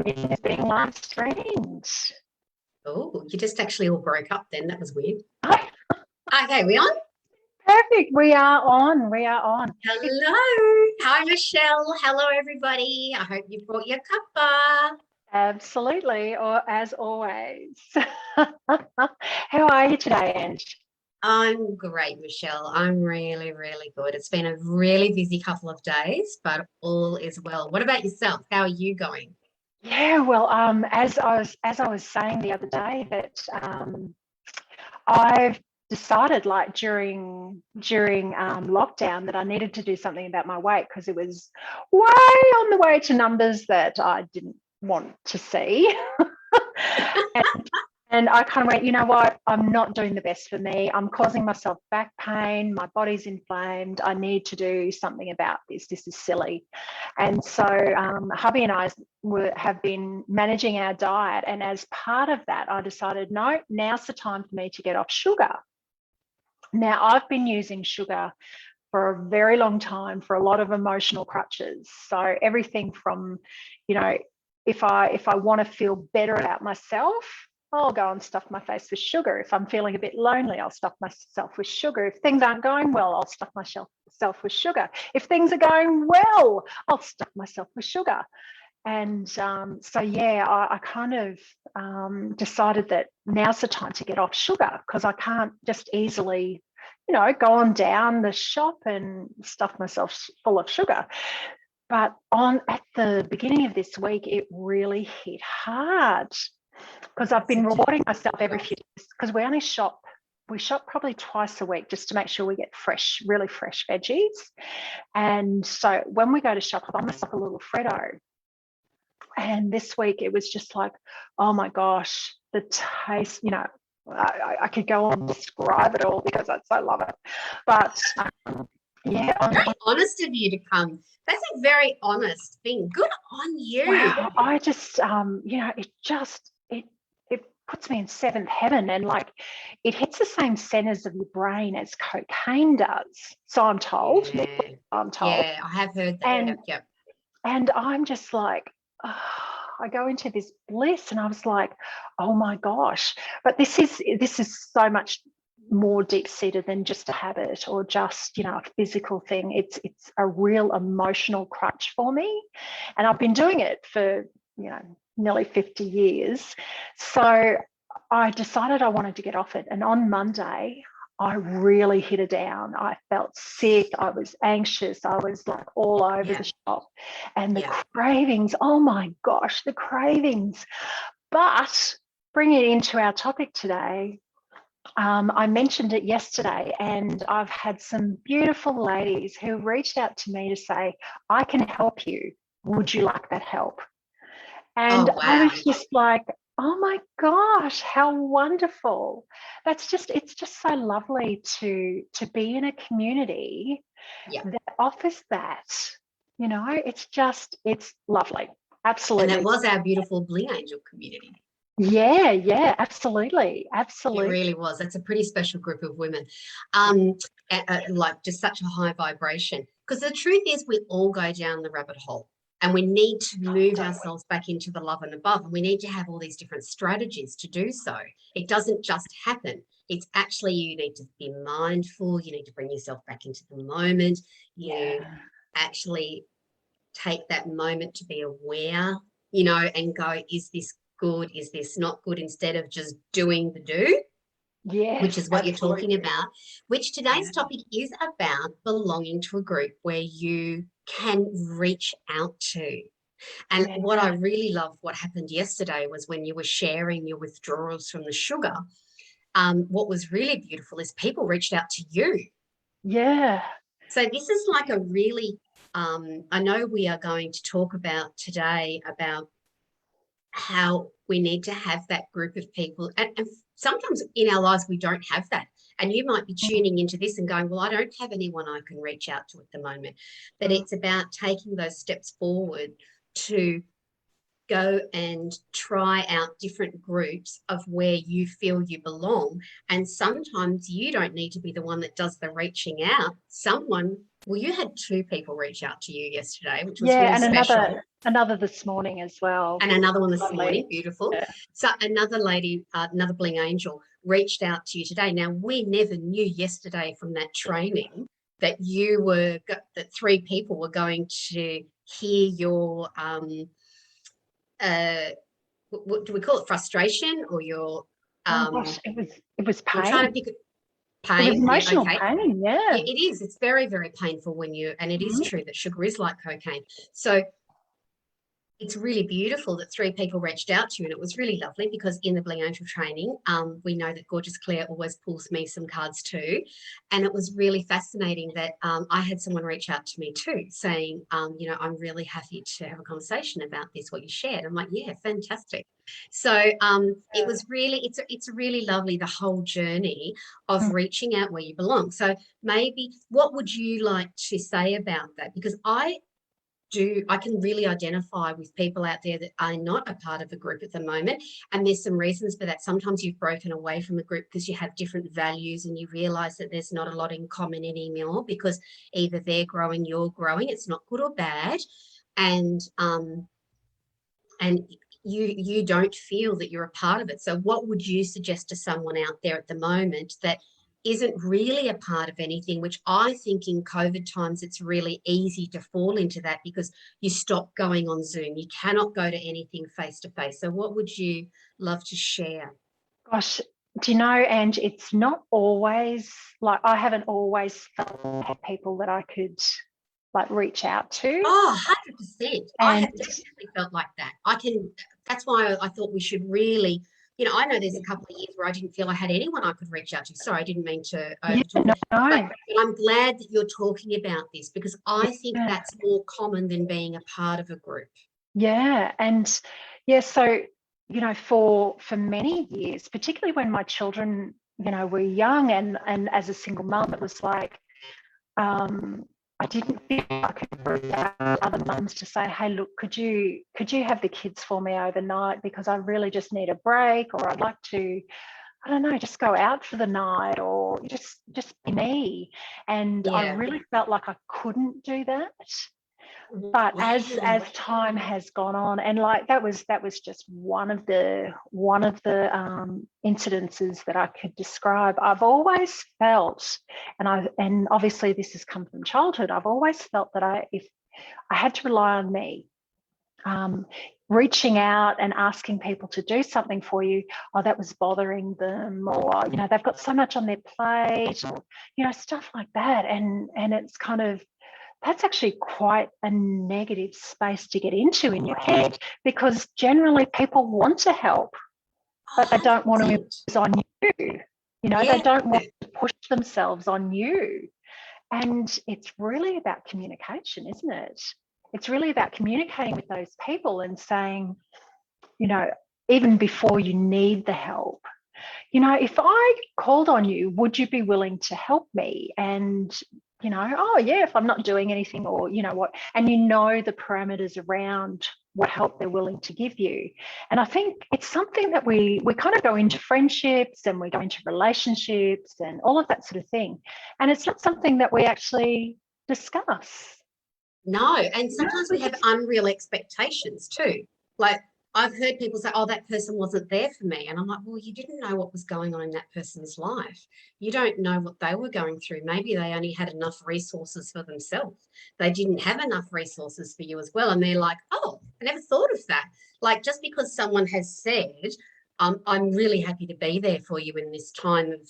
meeting is being live streamed. Oh, you just actually all broke up then. That was weird. Hi. Okay, we on? Perfect. We are on. We are on. Hello. Hi, Michelle. Hello, everybody. I hope you brought your cuppa. Absolutely, or as always. How are you today, Ange? I'm great, Michelle. I'm really, really good. It's been a really busy couple of days, but all is well. What about yourself? How are you going? Yeah, well, as I was saying the other day that I've decided, like during lockdown, that I needed to do something about my weight because it was way on the way to numbers that I didn't want to see. and, and I kind of went, you know what? I'm not doing the best for me. I'm causing myself back pain. My body's inflamed. I need to do something about this. This is silly. And so hubby and I have been managing our diet. And as part of that, I decided, no, now's the time for me to get off sugar. Now, I've been using sugar for a very long time for a lot of emotional crutches. So everything from, you know, if I want to feel better about myself, I'll go and stuff my face with sugar. If I'm feeling a bit lonely, I'll stuff myself with sugar. If things aren't going well, I'll stuff myself with sugar. If things are going well, I'll stuff myself with sugar. And so, yeah, I kind of decided that now's the time to get off sugar because I can't just easily, go on down the shop and stuff myself full of sugar. But at the beginning of this week, it really hit hard because I've been rewarding myself every few days because we shop probably twice a week just to make sure we get really fresh veggies. And so when we go to shop, I buy myself a little Freddo. And this week it was just like, oh my gosh, the taste, I could go on and describe it all because I so love it. But yeah. Very honest of you to come. That's a very honest thing. Good on you. Wow, I just, it puts me in seventh heaven, and like it hits the same centers of your brain as cocaine does. So I'm told. Yeah. I'm told. Yeah, I have heard that. And, yep. And I'm just like, oh, I go into this bliss, and I was like, oh my gosh! But this is so much more deep-seated than just a habit or just a physical thing. It's a real emotional crutch for me, and I've been doing it for nearly 50 years. So I decided I wanted to get off it, and on Monday I really hit it down. I felt sick. I was anxious. I was like all over the shop, and the cravings. Oh my gosh, the cravings! But bringing it into our topic today, I mentioned it yesterday, and I've had some beautiful ladies who reached out to me to say, I can help you. Would you like that help? And I was just like, oh my gosh, how wonderful. It's just so lovely to be in a community that offers that. It's lovely. Absolutely. And that was our beautiful Bling Angel community. Yeah, absolutely. Absolutely. It really was. That's a pretty special group of women. Like just such a high vibration. Because the truth is we all go down the rabbit hole and we need to move ourselves back into the love and above. And we need to have all these different strategies to do so. It doesn't just happen. It's actually you need to be mindful. You need to bring yourself back into the moment. You actually take that moment to be aware, and go, is this good? Is this not good? Instead of just doing the do, which is what you're talking about, which today's topic is about belonging to a group where you can reach out to. And what I really love, what happened yesterday was when you were sharing your withdrawals from the sugar, what was really beautiful is people reached out to you. Yeah. So this is like a really, I know we are going to talk about today about how we need to have that group of people. And sometimes in our lives, we don't have that. And you might be tuning into this and going, well, I don't have anyone I can reach out to at the moment. But it's about taking those steps forward to go and try out different groups of where you feel you belong. And sometimes you don't need to be the one that does the reaching out. Someone Well, you had 2 people reach out to you yesterday, which was Yeah, really and special. another this morning as well. And another one this Lovely. morning, beautiful. Yeah. So another lady, another Bling Angel, reached out to you today. Now, we never knew yesterday from that training that that 3 people were going to hear your, what do we call it, frustration, or your, Oh gosh, it was I'm trying to pain. pick it, It was pain. Yeah, emotional okay. pain. Yeah, Yeah. it is. It's very, very painful and it is true that sugar is like cocaine. So it's really beautiful that 3 people reached out to you, and it was really lovely because in the Bling Angel training, we know that gorgeous Claire always pulls me some cards too, and it was really fascinating that I had someone reach out to me too, saying, I'm really happy to have a conversation about this, what you shared. I'm like, yeah, fantastic. So it was really, it's really lovely, the whole journey of reaching out where you belong. So maybe what would you like to say about that? Because I can really identify with people out there that are not a part of a group at the moment. And there's some reasons for that. Sometimes you've broken away from a group because you have different values and you realize that there's not a lot in common anymore because either they're growing, you're growing. It's not good or bad. And you don't feel that you're a part of it. So what would you suggest to someone out there at the moment that isn't really a part of anything, which I think in COVID times it's really easy to fall into that because you stop going on Zoom. You cannot go to anything face to face. So what would you love to share? Gosh, do you know, Ange, it's not always like I haven't always felt people that I could like reach out to. Oh, 100%. I And have definitely felt like that. That's why I thought we should really, I know there's a couple of years where I didn't feel I had anyone I could reach out to. Sorry, I didn't mean to yeah, overtalk. no, But I'm glad that you're talking about this because I think yeah, that's more common than being a part of a group. yeah. And yeah, so for many years, particularly when my children, were young and as a single mum, it was like I didn't feel I could reach out to other mums to say, hey, look, could you have the kids for me overnight because I really just need a break, or I'd like to, I don't know, just go out for the night, or just be me. And I Yeah. really felt like I couldn't do that. But as time has gone on, and like that was just one of the incidences that I could describe. I've always felt, and obviously this has come from childhood, I've always felt that if I had to rely on me, reaching out and asking people to do something for you, that was bothering them, or they've got so much on their plate, or stuff like that. And it's kind of, that's actually quite a negative space to get into in your head, because generally people want to help, but they don't want to 100%. impose on you. They don't want to push themselves on you. And it's really about communication, isn't it? It's really about communicating with those people and saying, even before you need the help, if I called on you, would you be willing to help me? And, oh, yeah, if I'm not doing anything, or, what, and the parameters around what help they're willing to give you. And I think it's something that we kind of go into friendships and we go into relationships and all of that sort of thing. And it's not something that we actually discuss. No, and sometimes we have unreal expectations too. Like I've heard people say, oh, that person wasn't there for me. And I'm like, well, you didn't know what was going on in that person's life. You don't know what they were going through. Maybe they only had enough resources for themselves. They didn't have enough resources for you as well. And they're like, oh, I never thought of that. Like just because someone has said, I'm really happy to be there for you in this time of,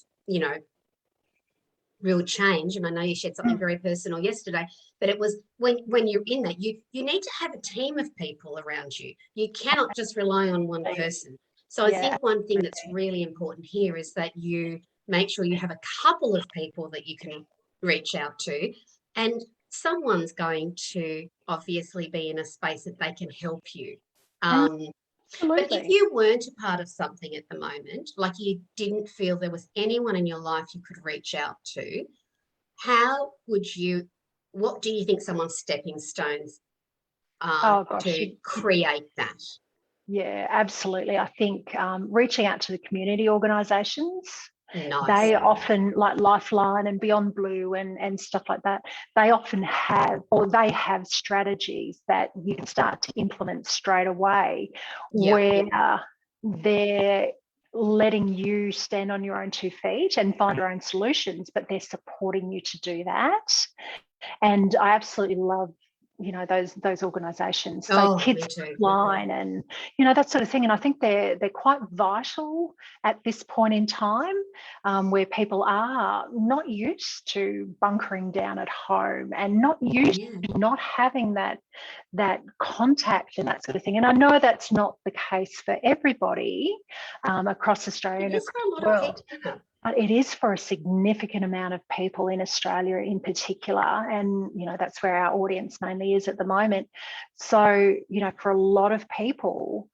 real change. And I know you shared something very personal yesterday, but it was when you're in that, you need to have a team of people around you. You cannot just rely on one person. So I think one thing that's really important here is that you make sure you have a couple of people that you can reach out to, and someone's going to obviously be in a space that they can help you. But if you weren't a part of something at the moment, like you didn't feel there was anyone in your life you could reach out to, what do you think someone's stepping stones are Oh gosh, to create that? yeah, absolutely. I think reaching out to the community organisations, Nice. They often, like Lifeline and Beyond Blue and stuff like that, they often have, or they have strategies that you can start to implement straight away, Yeah. where they're letting you stand on your own 2 feet and find your own solutions, but they're supporting you to do that. And I absolutely love, those organisations, Oh, Kids me too. Line, and that sort of thing. And I think they're quite vital at this point in time, where people are not used to bunkering down at home and not used to not having that contact and that sort of thing. And I know that's not the case for everybody across Australia and It is across for a the lot of world. people. But it is for a significant amount of people in Australia in particular. And, that's where our audience mainly is at the moment. So, for a lot of people,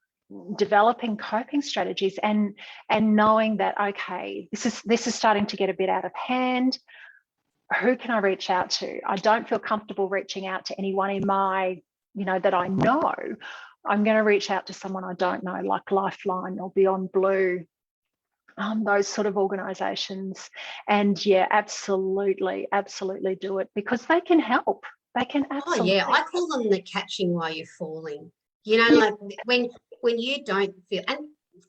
developing coping strategies and knowing that, okay, this is starting to get a bit out of hand. Who can I reach out to? I don't feel comfortable reaching out to anyone in my, that I know. I'm going to reach out to someone I don't know, like Lifeline or Beyond Blue. Those sort of organisations. And yeah, absolutely do it, because they can help. They can absolutely. Oh yeah, I call them the catching while you're falling. Like when you don't feel, and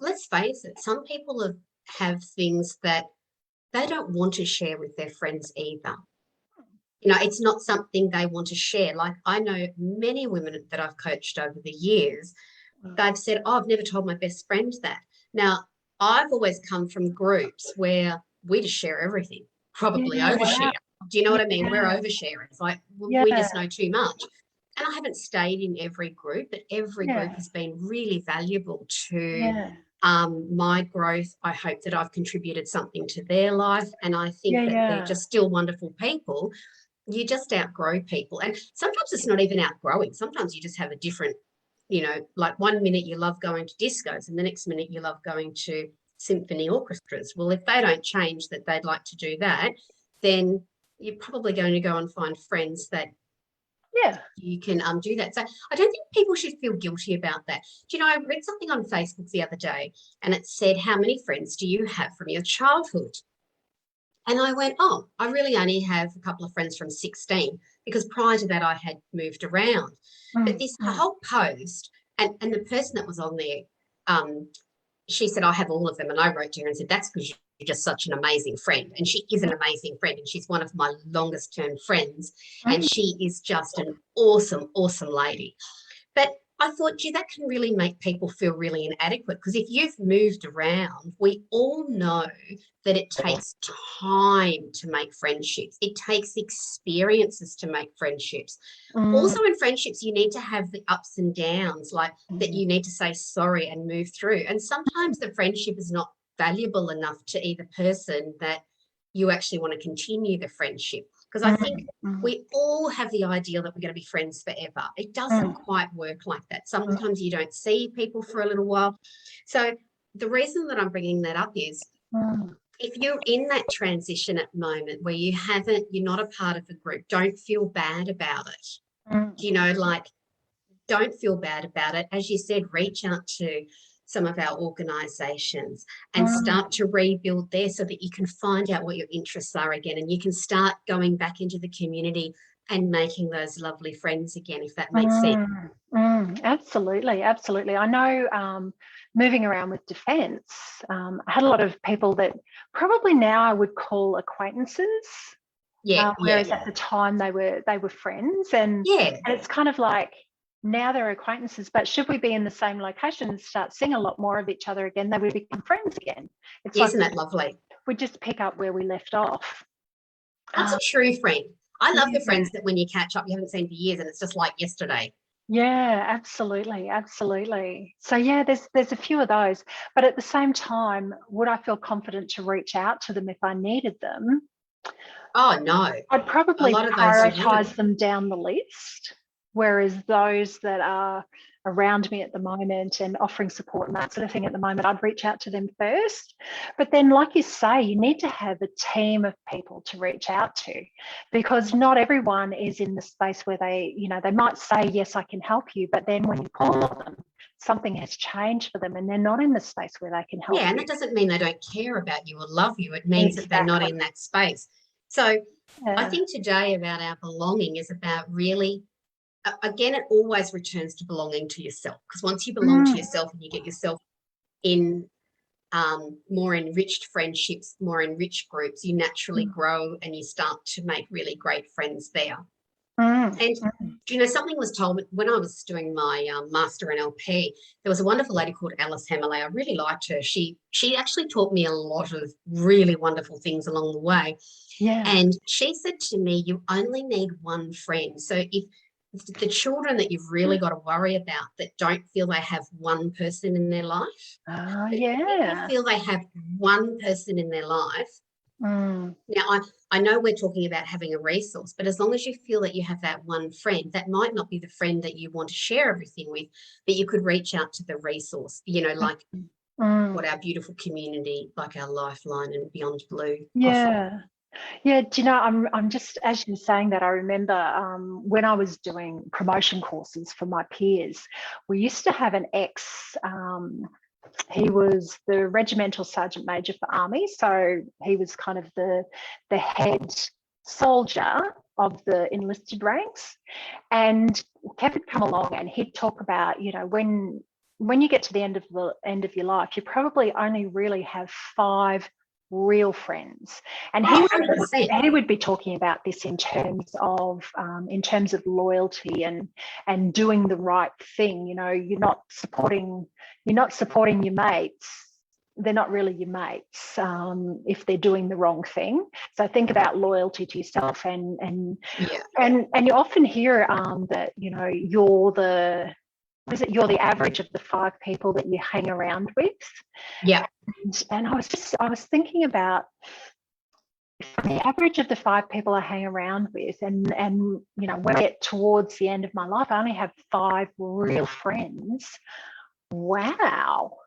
let's face it, some people have things that they don't want to share with their friends either. It's not something they want to share. Like, I know many women that I've coached over the years, they've said, oh, I've never told my best friend that. Now, I've always come from groups where we just share everything, probably overshare. Do you know what I mean? We're oversharing. It's like, we just know too much. And I haven't stayed in every group, but every group has been really valuable to my growth. I hope that I've contributed something to their life. And I think that they're just still wonderful people. You just outgrow people. And sometimes it's not even outgrowing. Sometimes you just have a different, like one minute you love going to discos and the next minute you love going to symphony orchestras. Well, if they don't change that they'd like to do that, then you're probably going to go and find friends that you can do that. So I don't think people should feel guilty about that. Do you know, I read something on Facebook the other day and it said, how many friends do you have from your childhood? And I went, oh, I really only have a couple of friends from 16, because prior to that I had moved around. But this whole post, and the person that was on there, she said, I have all of them. And I wrote to her and said, that's because you're just such an amazing friend. And she is an amazing friend. And she's one of my longest term friends. And she is just an awesome, awesome lady. But I thought, gee, that can really make people feel really inadequate, because if you've moved around, we all know that it takes time to make friendships. It takes experiences to make friendships. Also in friendships, you need to have the ups and downs, like that you need to say sorry and move through. And sometimes the friendship is not valuable enough to either person that you actually want to continue the friendship. Because I think we all have the idea that we're going to be friends forever. It doesn't quite work like that. Sometimes you don't see people for a little while. So the reason that I'm bringing that up is if you're in that transition at the moment where you're not a part of a group, don't feel bad about it. Like, don't feel bad about it. As you said, reach out to some of our organisations and start to rebuild there so that you can find out what your interests are again, and you can start going back into the community and making those lovely friends again, if that makes sense. Absolutely. I know moving around with Defence, I had a lot of people that probably now I would call acquaintances. Whereas at the time they were friends, and it's kind of like, now they're acquaintances, but should we be in the same location and start seeing a lot more of each other again, they would become friends again. Isn't that lovely? We just pick up where we left off. That's a true friend. I love the friends that when you catch up, you haven't seen for years and it's just like yesterday. Yeah, absolutely. So yeah, there's a few of those, but at the same time, would I feel confident to reach out to them if I needed them? Oh no, I'd probably prioritize them down the list. Whereas those that are around me at the moment and offering support and that sort of thing at the moment, I'd reach out to them first. But then, like you say, you need to have a team of people to reach out to, because not everyone is in the space where they might say, yes, I can help you. But then when you call them, something has changed for them and they're not in the space where they can help Yeah, and you. that doesn't mean they don't care about you or love you. It means that they're not Exactly. in that space. So I Yeah. think today about our belonging is about really, again, it always returns to belonging to yourself, because once you belong to Mm. yourself and you get yourself in more enriched friendships, more enriched groups, you naturally grow and you start to make really great friends there. Mm. And Mm. something was told when I was doing my master NLP. There was a wonderful lady called Alice Hammerley. I really liked her. She actually taught me a lot of really wonderful things along the way. Yeah. And she said to me, you only need one friend. So if the children that you've really got to worry about that don't feel they have one person in their life, Oh, but if people yeah. feel they have one person in their life, Mm. now I know we're talking about having a resource, but as long as you feel that you have that one friend, that might not be the friend that you want to share everything with, but you could reach out to the resource, like what our beautiful community, like our Lifeline and Beyond Blue offer. Yeah. Yeah, do you know, I'm just, as you're saying that, I remember when I was doing promotion courses for my peers, we used to have an he was the regimental sergeant major for Army, so he was kind of the head soldier of the enlisted ranks, and Kev would come along and he'd talk about, when you get to the end of your life, you probably only really have 5 real friends. And he would be talking about this in terms of loyalty and doing the right thing. You're not supporting your mates. They're not really your mates if they're doing the wrong thing. So think about loyalty to yourself, and you often hear that you're the average of the 5 people that you hang around with. Yeah. And I was thinking about the average of the 5 people I hang around with, and when I get towards the end of my life, I only have 5 real friends. Wow,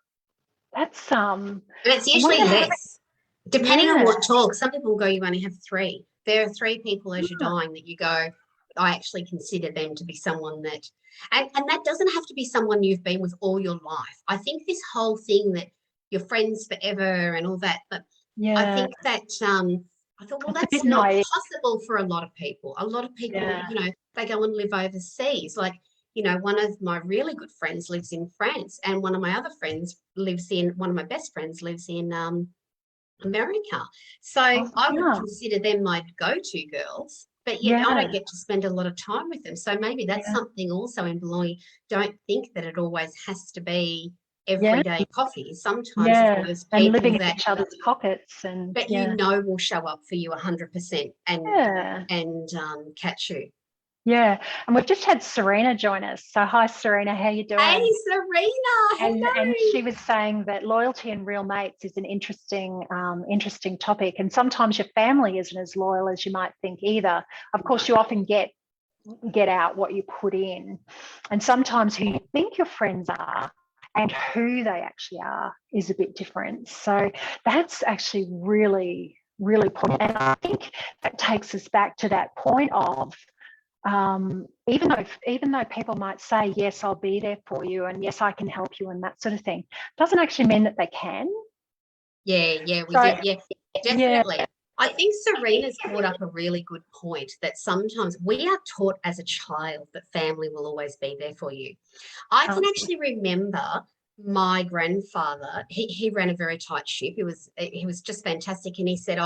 that's And it's usually less, depending on what talk. Some people go, you only have 3. There are 3 people as you're dying that you go, I actually consider them to be someone that, and that doesn't have to be someone you've been with all your life. I think this whole thing that you're friends forever and all that, but I think that I thought, well, that's not possible for a lot of people. A lot of people, they go and live overseas. Like, one of my really good friends lives in France, and one of my best friends lives in America. So I would consider them my go-to girls, but yet I don't get to spend a lot of time with them. So maybe that's something also in belonging. Don't think that it always has to be everyday coffee. Sometimes it's those people and living that in each other's pockets, but will show up for you 100% and catch you. Yeah, and we've just had Serena join us. So hi, Serena, how you doing? Hey, Serena, hello. And she was saying that loyalty and real mates is an interesting topic. And sometimes your family isn't as loyal as you might think either. Of course, you often get out what you put in. And sometimes who you think your friends are and who they actually are is a bit different. So that's actually really, really important. And I think that takes us back to that point of, even though people might say, yes, I'll be there for you, and yes, I can help you, and that sort of thing, doesn't actually mean that they can. Yeah, definitely. Yeah. I think Serena's brought up a really good point that sometimes we are taught as a child that family will always be there for you. I can actually remember my grandfather, he ran a very tight ship. He was just fantastic. And he said,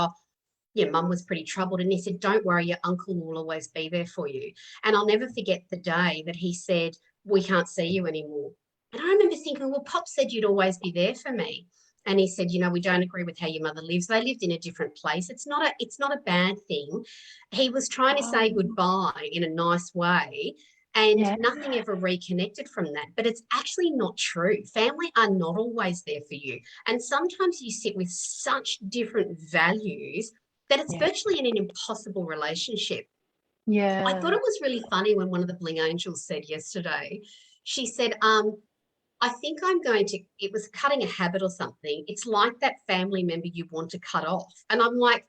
Mum was pretty troubled. And he said, don't worry, your uncle will always be there for you. And I'll never forget the day that he said, we can't see you anymore. And I remember thinking, well, Pop said you'd always be there for me. And he said, we don't agree with how your mother lives. They lived in a different place. It's not a bad thing. He was trying to say goodbye in a nice way. And nothing ever reconnected from that. But it's actually not true. Family are not always there for you. And sometimes you sit with such different values that it's virtually an impossible relationship. Yeah. I thought it was really funny when one of the Bling Angels said yesterday, she said, I think I'm going to, it was cutting a habit or something. It's like that family member you want to cut off. And I'm like,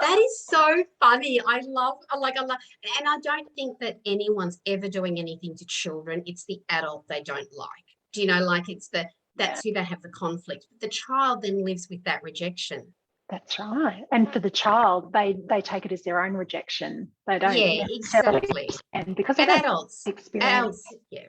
that is so funny. I love, and I don't think that anyone's ever doing anything to children. It's the adult they don't like. Do you know, like that's who they have the conflict. The child then lives with that rejection. That's right. And for the child, they take it as their own rejection. They don't Yeah, exactly. and because And they don't adults, experience.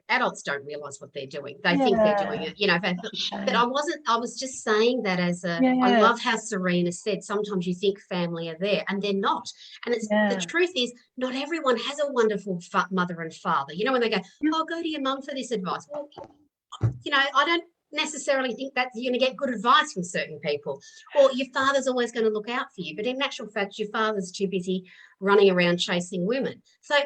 adults don't realize what they're doing. They think they're doing Yeah. it, you know. But I was just saying that as I Yeah. love how Serena said, sometimes you think family are there and they're not. And it's the truth is, not everyone has a wonderful mother and father. You know, when they go, oh, go to your mum for this advice. Well, you know, I don't necessarily think that you're going to get good advice from certain people, or your father's always going to look out for you, but in actual fact your father's too busy running around chasing women. So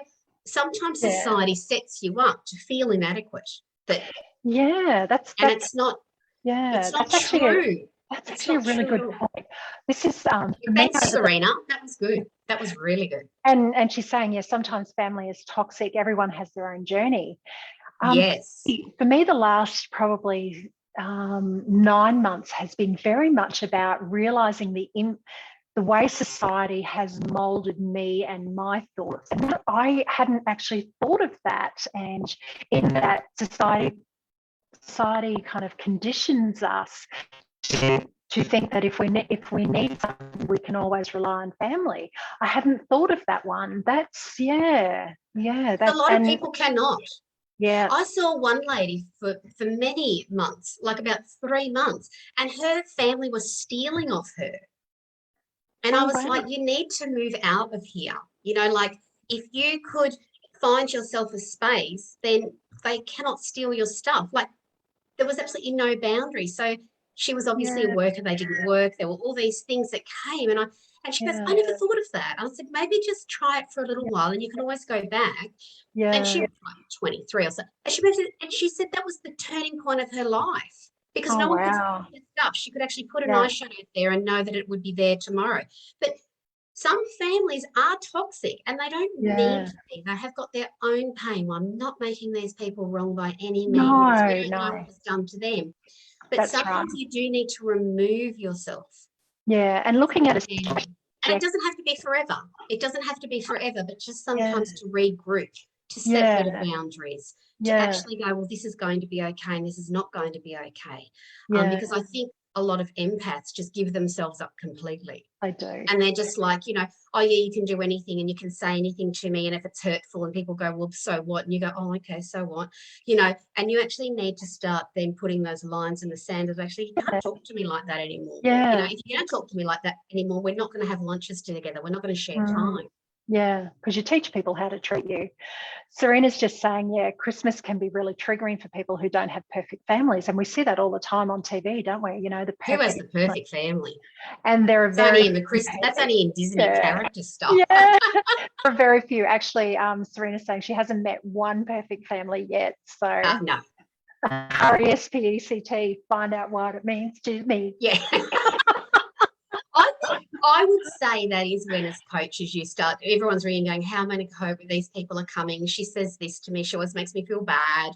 sometimes society sets you up to feel inadequate, that that's it's not actually true. that's It's actually a not really good true. point. This is for me, Thanks, Serena. That was good. That was really good. and she's saying, yes, sometimes family is toxic. Everyone has their own journey. Yes. For me, the last probably 9 months has been very much about realizing the way society has molded me and my thoughts. And I hadn't actually thought of that. And in that society kind of conditions us to think that if we need something, we can always rely on family. I hadn't thought of that one. That's A lot of people cannot. Yeah. I saw one lady for many months, like about 3 months, and her family was stealing off her. And I was like, you need to move out of here. You know, like if you could find yourself a space, then they cannot steal your stuff. Like there was absolutely no boundary. So she was obviously a worker. They didn't work. There were all these things that came, and she goes, I never thought of that. I said, maybe just try it for a little while, and you can always go back. Yeah. And she was like 23 or so. And she said that was the turning point of her life, because no one could steal her stuff. She could actually put an eyeshadow there and know that it would be there tomorrow. But some families are toxic and they don't need to be. They have got their own pain. Well, I'm not making these people wrong by any means. We don't know what was done to them. But sometimes you do need to remove yourself. Yeah, and looking at it. And it doesn't have to be forever. It doesn't have to be forever, but just sometimes to regroup, to set better boundaries, to actually go, well, this is going to be okay and this is not going to be okay. Because I think a lot of empaths just give themselves up completely. I do. And they're just like, you know, oh, yeah, you can do anything and you can say anything to me. And if it's hurtful and people go, well, so what? And you go, oh, okay, so what? You know, and you actually need to start then putting those lines in the sand of actually, you can't talk to me like that anymore. Yeah. You know, if you don't talk to me like that anymore, we're not going to have lunches together. We're not going to share time. Yeah, because you teach people how to treat you. Serena's just saying, Christmas can be really triggering for people who don't have perfect families. And we see that all the time on TV, don't we? You know, who has the perfect family? And there are that's only in Disney character stuff. Yeah, there are very few. Actually, Serena's saying she hasn't met one perfect family yet. So no. RESPECT, find out what it means to me. Yeah. I would say that is when, as coaches, you start, everyone's reading going, how am I going to cope with these people are coming? She says this to me. She always makes me feel bad.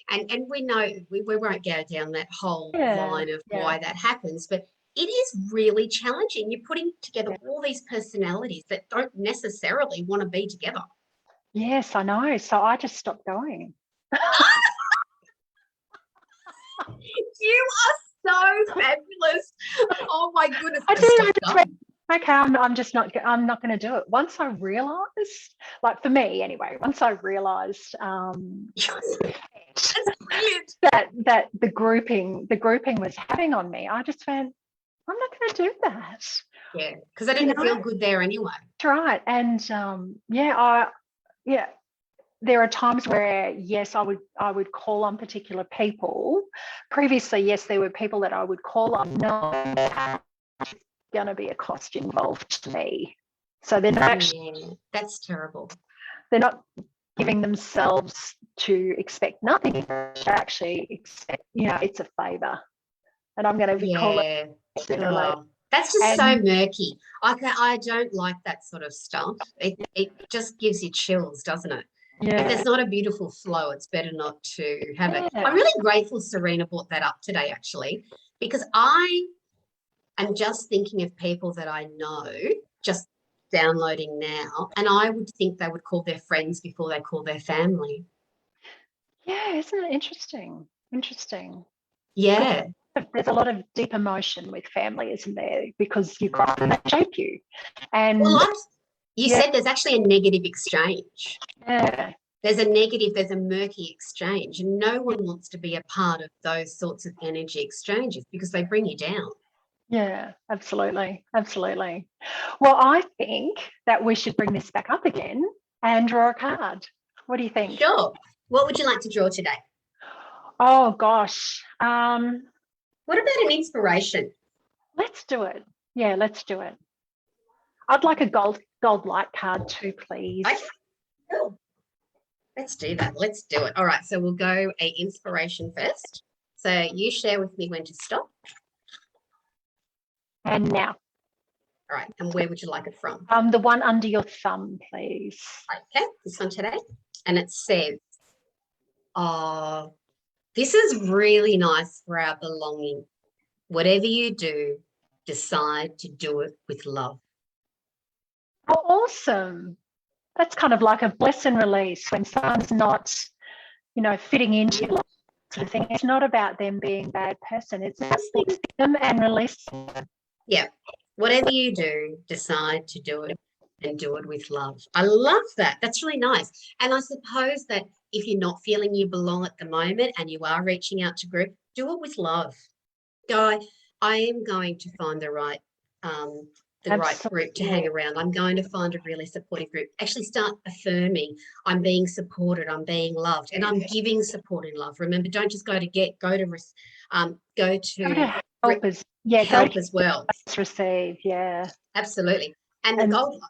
And we know we won't go down that whole line of why that happens, but it is really challenging. You're putting together all these personalities that don't necessarily want to be together. Yes, I know. So I just stopped going. You are so fabulous. Oh my goodness. Okay, I'm just not going to do it. Once I realized, like for me anyway, once I realized that the grouping was having on me, I just went, I'm not going to do that. Yeah, because I didn't feel good there anyway. That's right. And there are times where, yes, I would call on particular people. Previously, yes, there were people that I would call on. No, there's going to be a cost involved to me. So they're not actually, that's terrible. They're not giving themselves to expect nothing. They actually expect, it's a favour. And I'm going to call it sooner or later. That's just so murky. I don't like that sort of stuff. It just gives you chills, doesn't it? Yeah. If there's not a beautiful flow, it's better not to have it. I'm really grateful Serena brought that up today, actually, because I am just thinking of people that I know, just downloading now, and I would think they would call their friends before they call their family. Yeah, isn't it interesting? Interesting. Yeah. There's a lot of deep emotion with family, isn't there? Because you grow up and they shape you. And Well, like you said, there's actually a negative exchange. yeah, There's a negative, there's a murky exchange, and no one wants to be a part of those sorts of energy exchanges because they bring you down. yeah, absolutely, absolutely. Well, I think that we should bring this back up again and draw a card. What do you think? Sure. What would you like to draw today? Oh gosh, What about an inspiration? let's do it. Yeah, let's do it. I'd like a gold light card too, please. Okay, cool. Let's do that. Let's do it. All right. So we'll go a inspiration first. So you share with me when to stop. And now, All right. And where would you like it from? the one under your thumb, please. Okay. This one today. And it says, oh, this is really nice for our belonging. Whatever you do, decide to do it with love. Oh, awesome. That's kind of like a bless and release when someone's not, fitting into your life sort of thing. It's not about them being a bad person. It's just accepting them and releasing them. Yeah. Whatever you do, decide to do it and do it with love. I love that. That's really nice. And I suppose that if you're not feeling you belong at the moment and you are reaching out to group, do it with love. Go, I am going to find the right group to hang around. I'm going to find a really supportive group. Actually start affirming I'm being supported, I'm being loved, and I'm giving support and love. Remember, don't just go to get, go to help as yeah, help as well. Receive, yeah. Absolutely. And the gold,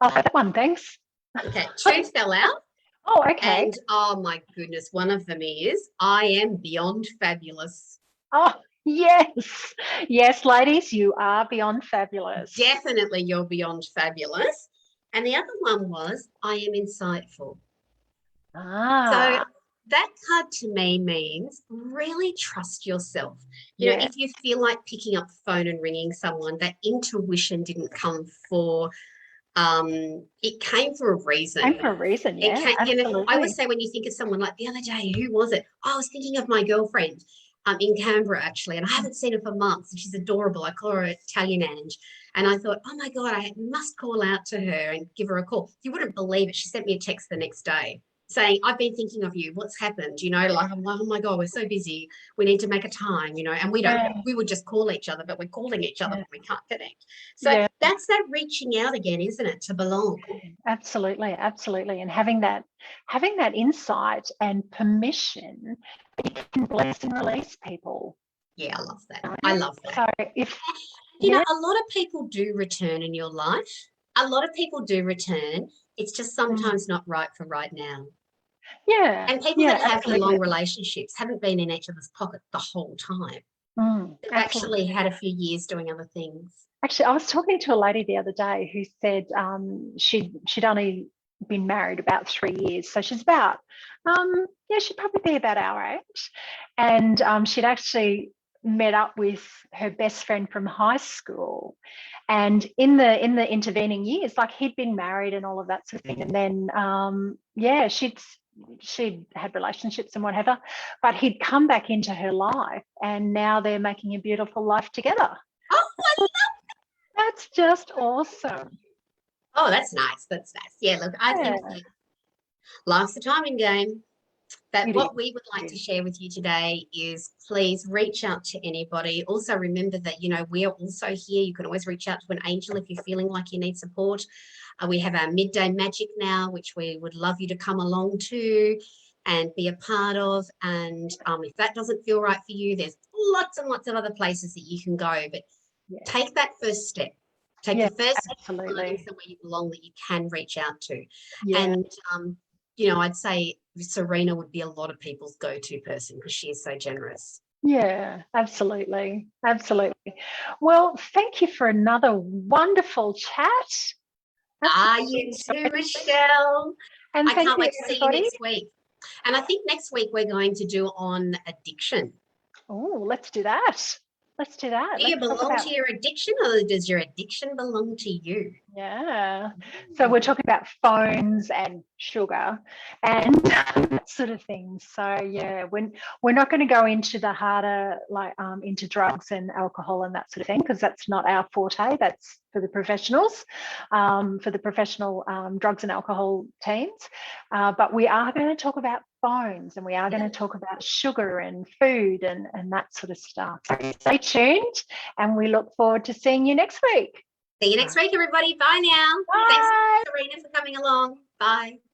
I'll have that one, thanks. Okay, two fell out. Oh, okay. And oh my goodness, one of them is I am beyond fabulous. Oh, yes. Yes, ladies, you are beyond fabulous. Definitely you're beyond fabulous. And the other one was I am insightful. So that card to me means really trust yourself. You know, if you feel like picking up the phone and ringing someone, that intuition didn't come for it came for a reason. Came for a reason, yeah. Absolutely. I always say when you think of someone, like the other day, who was it? Oh, I was thinking of my girlfriend in Canberra, actually, and I haven't seen her for months, and she's adorable. I call her Italian Ange. And I thought, oh my God, I must call out to her and give her a call. You wouldn't believe it. She sent me a text the next day saying, I've been thinking of you. What's happened? You know, like, I'm like, oh my God, we're so busy. We need to make a time, you know, and we don't, we would just call each other, but we're calling each other when we can't connect. So that's that reaching out again, isn't it, to belong? Absolutely, absolutely. And having that insight and permission that you can bless and release people. Yeah, I love that. I love that. So if you know, a lot of people do return in your life. A lot of people do return. It's just sometimes not right for right now. Yeah. And people that have long relationships haven't been in each other's pocket the whole time. They've actually had a few years doing other things. Actually, I was talking to a lady the other day who said she'd only been married about 3 years. So she's about, she'd probably be about our age. And she'd actually met up with her best friend from high school. And in the intervening years, like he'd been married and all of that sort of thing. And then, she'd had relationships and whatever, but he'd come back into her life and now they're making a beautiful life together. Oh, I love that. That's just awesome. Oh, that's nice. That's nice. Yeah, look, I think that life's a timing game. But what we would like to share with you today is please reach out to anybody. Also remember that, you know, we are also here. You can always reach out to an angel if you're feeling like you need support. We have our midday magic now, which we would love you to come along to and be a part of. And if that doesn't feel right for you, there's lots and lots of other places that you can go. But take that first step. Take the first step to finding somewhere you belong that you can reach out to. And, you know, I'd say Serena would be a lot of people's go-to person because she is so generous. Yeah, absolutely. Absolutely. Well, thank you for another wonderful chat. You too, Michelle. And I can't wait to see you next week. And I think next week we're going to do on addiction. Oh, let's do that. Let's do that. Do you belong to your addiction or does your addiction belong to you? Yeah. So we're talking about phones and sugar and that sort of thing. So yeah, we're not going to go into the harder, like into drugs and alcohol and that sort of thing, because that's not our forte. That's for the professionals, for the professional drugs and alcohol teams. But we are going to talk about phones, and we are going to talk about sugar and food and that sort of stuff. So stay tuned, and we look forward to seeing you next week. See you next week, everybody. Bye now. Bye. Thanks, Serena, for coming along. Bye.